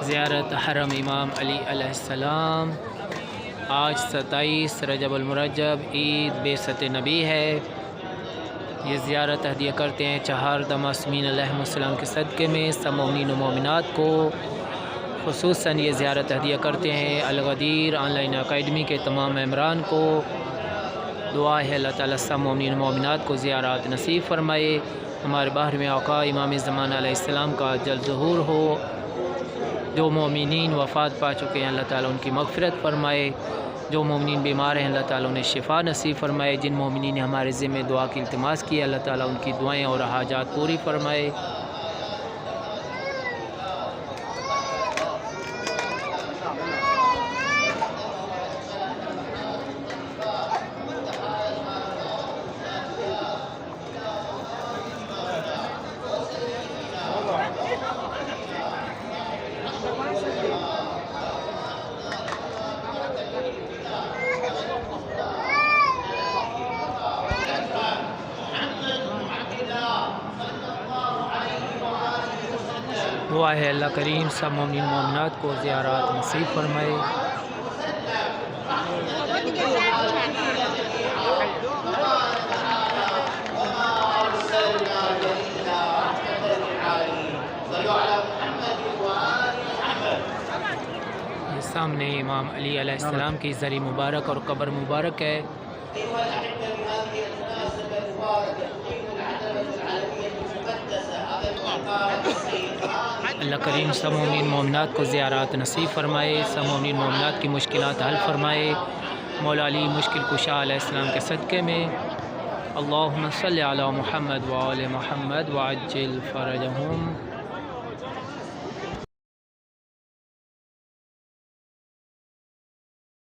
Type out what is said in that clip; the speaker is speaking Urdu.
زیارت حرم امام علی علیہ السلام۔ آج 27 رجب المرجب عید بعثت نبی ہے۔ یہ زیارت ہدیہ کرتے ہیں چہاردہ معصومین علیہ السلام کے صدقے میں سب مومنین و مومنات کو۔ خصوصاً یہ زیارت ہدیہ کرتے ہیں الغدیر آن لائن اکیڈمی کے تمام ممبران کو۔ دعا ہے اللہ تعالیٰ سب مومنین و مومنات کو زیارات نصیب فرمائے۔ ہمارے باہر آقا امام زمان علیہ السلام کا جلد ظہور ہو۔ جو مومنین وفات پا چکے ہیں اللہ تعالیٰ ان کی مغفرت فرمائے۔ جو مومنین بیمار ہیں اللہ تعالیٰ انہیں شفا نصیب فرمائے۔ جن مومنین نے ہمارے ذمہ دعا کی التماس کی اللہ تعالیٰ ان کی دعائیں اور حاجات پوری فرمائے۔ دعا ہے اللہ کریم سب مومنین مومنات کو زیارات نصیب فرمائے۔ یہ سامنے امام علی علیہ السلام کی زری مبارک اور قبر مبارک ہے۔ اللہ کریم سب مومنین مومنات کو زیارات نصیب فرمائے۔ سب مومنین مومنات کی مشکلات حل فرمائے۔ مولا علی مشکل کشا علیہ السلام کے صدقے میں اللہم صلی علی محمد وآل محمد وعجل فرجہم۔